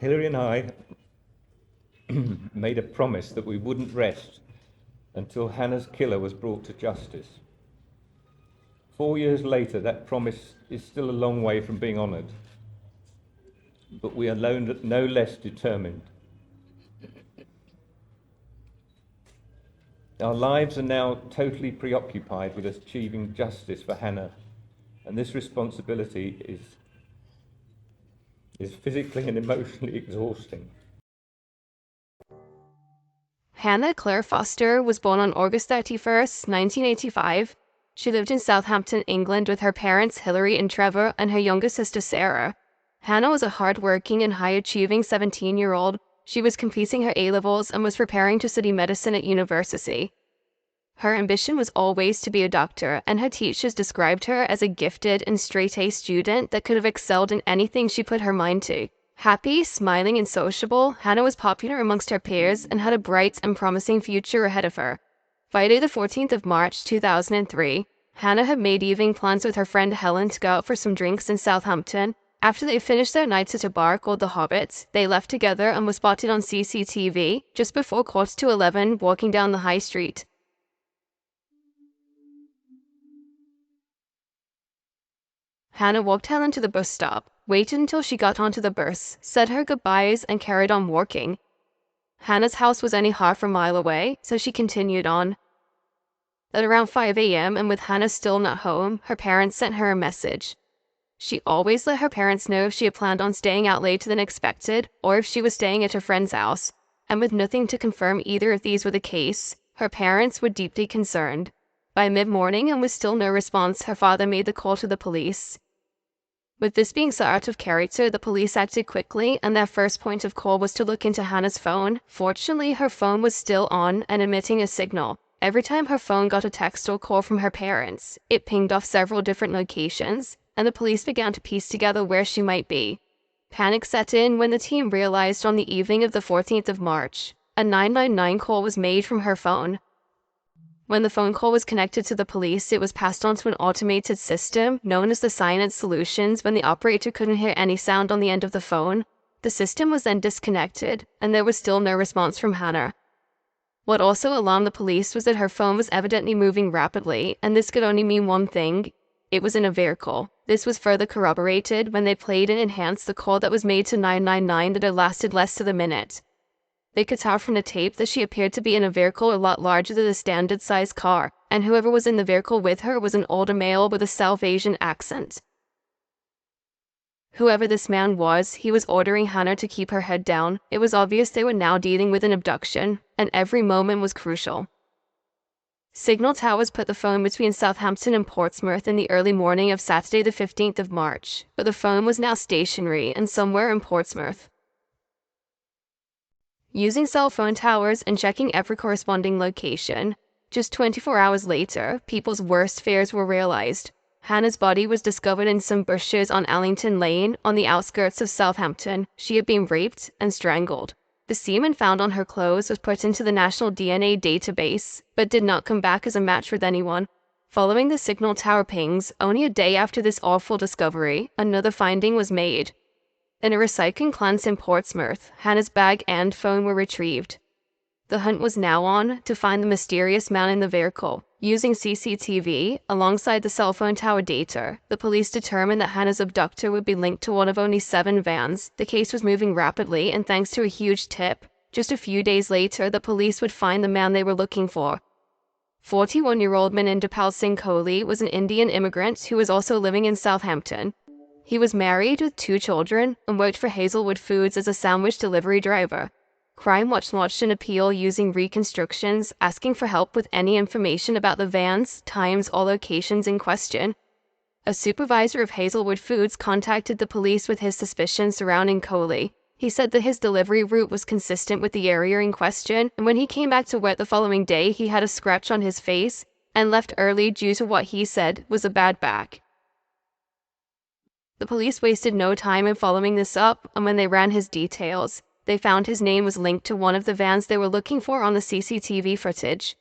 Hilary and I made a promise that we wouldn't rest until Hannah's killer was brought to justice. 4 years later, that promise is still a long way from being honoured, but we are no less determined. Our lives are now totally preoccupied with achieving justice for Hannah, and this responsibility is physically and emotionally exhausting. Hannah Claire Foster was born on August 31st, 1985. She lived in Southampton, England with her parents Hilary and Trevor and her younger sister Sarah. Hannah was a hard-working and high-achieving 17-year-old. She was completing her A-levels and was preparing to study medicine at university. Her ambition was always to be a doctor, and her teachers described her as a gifted and straight-A student that could have excelled in anything she put her mind to. Happy, smiling, and sociable, Hannah was popular amongst her peers and had a bright and promising future ahead of her. Friday the 14th of March 2003, Hannah had made evening plans with her friend Helen to go out for some drinks in Southampton. After they finished their nights at a bar called The Hobbit, they left together and were spotted on CCTV just before 11:15 walking down the high street. Hannah walked Helen to the bus stop, waited until she got onto the bus, said her goodbyes, and carried on walking. Hannah's house was only half a mile away, so she continued on. At around 5 a.m., and with Hannah still not home, her parents sent her a message. She always let her parents know if she had planned on staying out later than expected, or if she was staying at her friend's house, and with nothing to confirm either if these were the case, her parents were deeply concerned. By mid-morning, and with still no response, her father made the call to the police. With this being so out of character, the police acted quickly, and their first point of call was to look into Hannah's phone. Fortunately, her phone was still on and emitting a signal. Every time her phone got a text or call from her parents, it pinged off several different locations, and the police began to piece together where she might be. Panic set in when the team realized on the evening of the 14th of March, a 999 call was made from her phone. When the phone call was connected to the police, it was passed on to an automated system known as the Silent Solutions. When the operator couldn't hear any sound on the end of the phone, the system was then disconnected, and there was still no response from Hannah. What also alarmed the police was that her phone was evidently moving rapidly, and this could only mean one thing: it was in a vehicle. This was further corroborated when they played and enhanced the call that was made to 999 that had lasted less than a minute. They could tell from the tape that she appeared to be in a vehicle a lot larger than a standard-sized car, and whoever was in the vehicle with her was an older male with a South Asian accent. Whoever this man was, he was ordering Hannah to keep her head down. It was obvious they were now dealing with an abduction, and every moment was crucial. Signal towers put the phone between Southampton and Portsmouth in the early morning of Saturday the 15th of March, but the phone was now stationary and somewhere in Portsmouth. Using cell phone towers and checking every corresponding location, just 24 hours later, people's worst fears were realized. Hannah's body was discovered in some bushes on Allington Lane, on the outskirts of Southampton. She had been raped and strangled. The semen found on her clothes was put into the National DNA database, but did not come back as a match with anyone. Following the signal tower pings, only a day after this awful discovery, another finding was made. In a recycling plant in Portsmouth, Hannah's bag and phone were retrieved. The hunt was now on to find the mysterious man in the vehicle. Using CCTV, alongside the cell phone tower data, the police determined that Hannah's abductor would be linked to one of only 7 vans. The case was moving rapidly, and thanks to a huge tip, just a few days later, the police would find the man they were looking for. 41-year-old Manindipal Singh Kohli was an Indian immigrant who was also living in Southampton. He was married with 2 children and worked for Hazelwood Foods as a sandwich delivery driver. Crime Watch launched an appeal using reconstructions, asking for help with any information about the vans, times, or locations in question. A supervisor of Hazelwood Foods contacted the police with his suspicions surrounding Kohli. He said that his delivery route was consistent with the area in question, and when he came back to work the following day, he had a scratch on his face and left early due to what he said was a bad back. The police wasted no time in following this up, and when they ran his details, they found his name was linked to one of the vans they were looking for on the CCTV footage.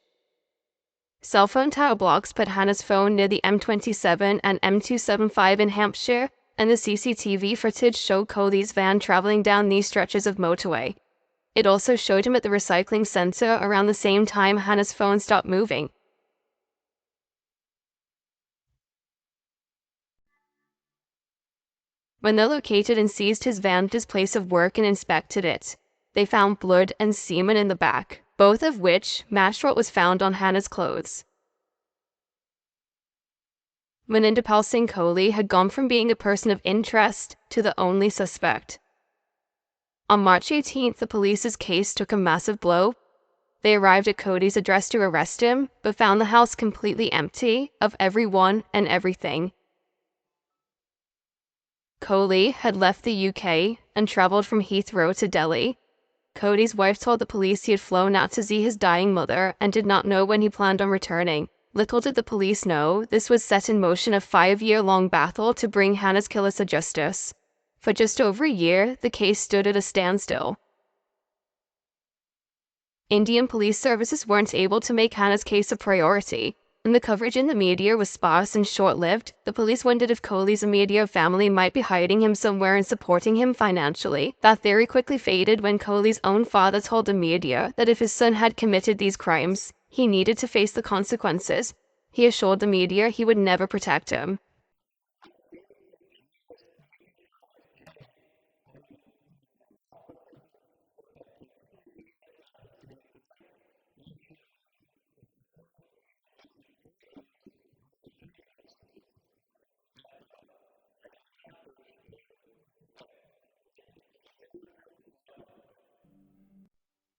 Cell phone tower blocks put Hannah's phone near the M27 and M275 in Hampshire, and the CCTV footage showed Coley's van traveling down these stretches of motorway. It also showed him at the recycling center around the same time Hannah's phone stopped moving. When they located and seized his van at his place of work and inspected it, they found blood and semen in the back, both of which matched what was found on Hannah's clothes. Manindipal Singh Kohli had gone from being a person of interest to the only suspect. On March 18th, the police's case took a massive blow. They arrived at Cody's address to arrest him, but found the house completely empty of everyone and everything. Kohli had left the UK and travelled from Heathrow to Delhi. Cody's wife told the police he had flown out to see his dying mother and did not know when he planned on returning. Little did the police know, this would set in motion a 5-year-long battle to bring Hannah's killer to justice. For just over a year, the case stood at a standstill. Indian police services weren't able to make Hannah's case a priority, and the coverage in the media was sparse and short-lived. The police wondered if Kohli's immediate family might be hiding him somewhere and supporting him financially. That theory quickly faded when Kohli's own father told the media that if his son had committed these crimes, he needed to face the consequences. He assured the media he would never protect him.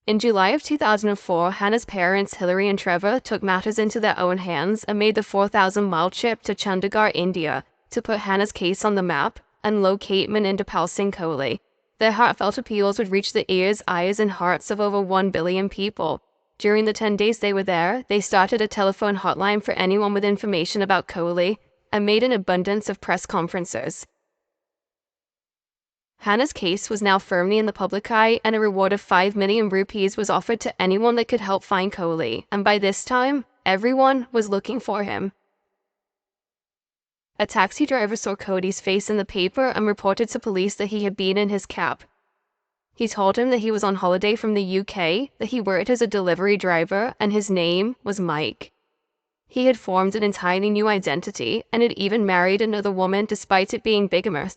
In July of 2004, Hannah's parents, Hilary and Trevor, took matters into their own hands and made the 4,000-mile trip to Chandigarh, India, to put Hannah's case on the map and locate Manindipal Singh Kohli. Their heartfelt appeals would reach the ears, eyes, and hearts of over 1 billion people. During the 10 days they were there, they started a telephone hotline for anyone with information about Kohli and made an abundance of press conferences. Hannah's case was now firmly in the public eye, and a reward of 5 million rupees was offered to anyone that could help find Kohli, and by this time, everyone was looking for him. A taxi driver saw Cody's face in the paper and reported to police that he had been in his cab. He told him that he was on holiday from the UK, that he worked as a delivery driver, and his name was Mike. He had formed an entirely new identity, and had even married another woman despite it being bigamous.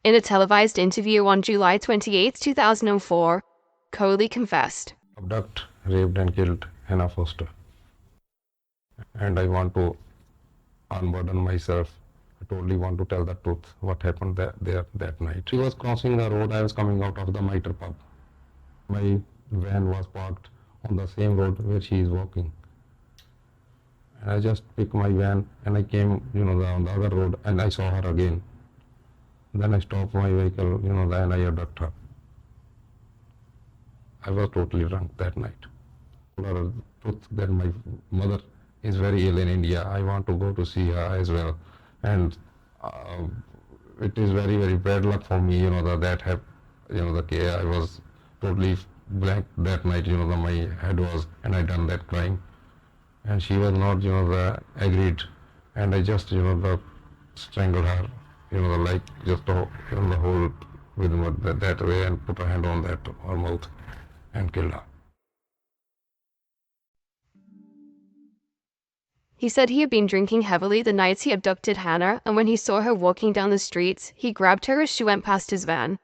In a televised interview on July 28, 2004, Kohli confessed. Abduct, raped and killed Hannah Foster. And I want to unburden myself. I totally want to tell the truth, what happened that night. She was crossing the road, I was coming out of the Mitre pub. My van was parked on the same road where she is walking. And I just picked my van and I came, on the other road and I saw her again. Then I stopped my vehicle, and I abducted her. I was totally drunk that night. The truth that my mother is very ill in India. I want to go to see her as well. And it is very, very bad luck for me, I was totally blank that night, my head was, and I done that crime. And she was not, agreed. And I just, strangled her. Just the whole with that way and put a hand on her mouth and killed her. He said he had been drinking heavily the nights he abducted Hannah, and when he saw her walking down the streets, he grabbed her as she went past his van.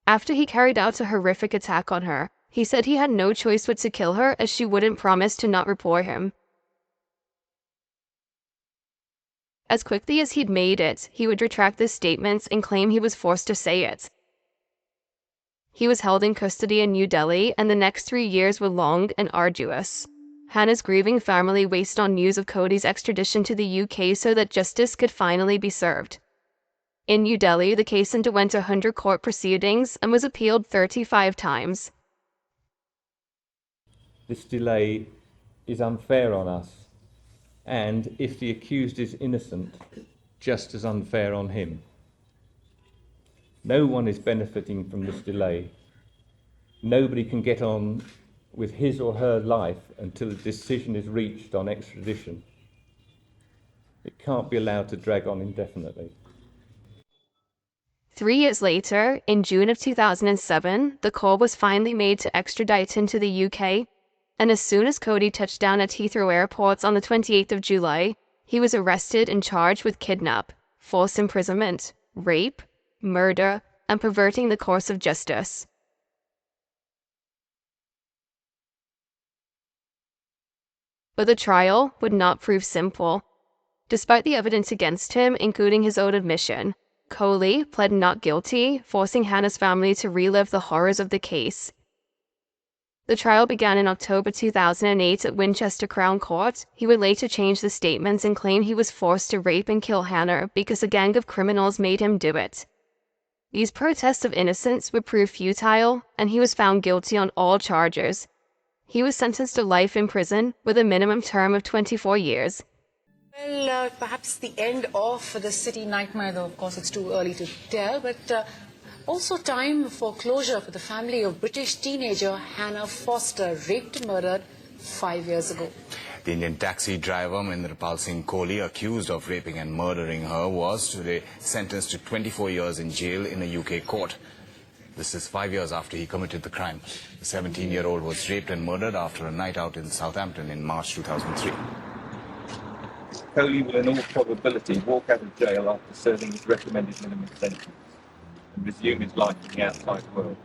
After he carried out a horrific attack on her, he said he had no choice but to kill her as she wouldn't promise to not report him. As quickly as he'd made it, he would retract the statements and claim he was forced to say it. He was held in custody in New Delhi, and the next 3 years were long and arduous. Hannah's grieving family waited on news of Cody's extradition to the UK so that justice could finally be served. In New Delhi, the case underwent 100 court proceedings and was appealed 35 times. This delay is unfair on us, and if the accused is innocent, just as unfair on him. No one is benefiting from this delay. Nobody can get on with his or her life until a decision is reached on extradition. It can't be allowed to drag on indefinitely. 3 years later, in June of 2007, the call was finally made to extradite him to the UK, and as soon as Cody touched down at Heathrow Airport on the 28th of July, he was arrested and charged with kidnap, false imprisonment, rape, murder, and perverting the course of justice. But the trial would not prove simple. Despite the evidence against him, including his own admission, Coley pled not guilty, forcing Hannah's family to relive the horrors of the case. The trial began in October 2008 at Winchester Crown Court. He would later change the statements and claim he was forced to rape and kill Hannah because a gang of criminals made him do it. These protests of innocence would prove futile, and he was found guilty on all charges. He was sentenced to life in prison with a minimum term of 24 years. Well, perhaps the end of the city nightmare, though of course it's too early to tell, but also time for closure for the family of British teenager Hannah Foster, raped and murdered 5 years ago. The Indian taxi driver Minderpal Singh Kohli, accused of raping and murdering her, was today sentenced to 24 years in jail in a UK court. This is 5 years after he committed the crime. The 17-year-old was raped and murdered after a night out in Southampton in March 2003. Coley will in all probability walk out of jail after serving his recommended minimum sentence and resume his life in the outside world.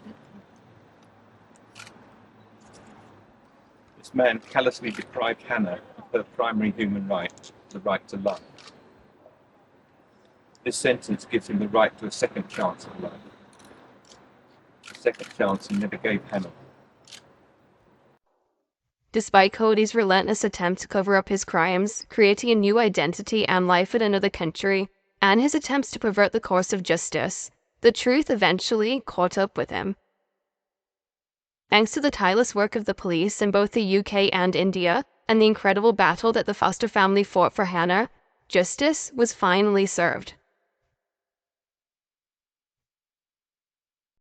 This man callously deprived Hannah of her primary human right, the right to life. This sentence gives him the right to a second chance at life. A second chance he never gave Hannah. Despite Cody's relentless attempt to cover up his crimes, creating a new identity and life in another country, and his attempts to pervert the course of justice, the truth eventually caught up with him. Thanks to the tireless work of the police in both the UK and India, and the incredible battle that the Foster family fought for Hannah, justice was finally served.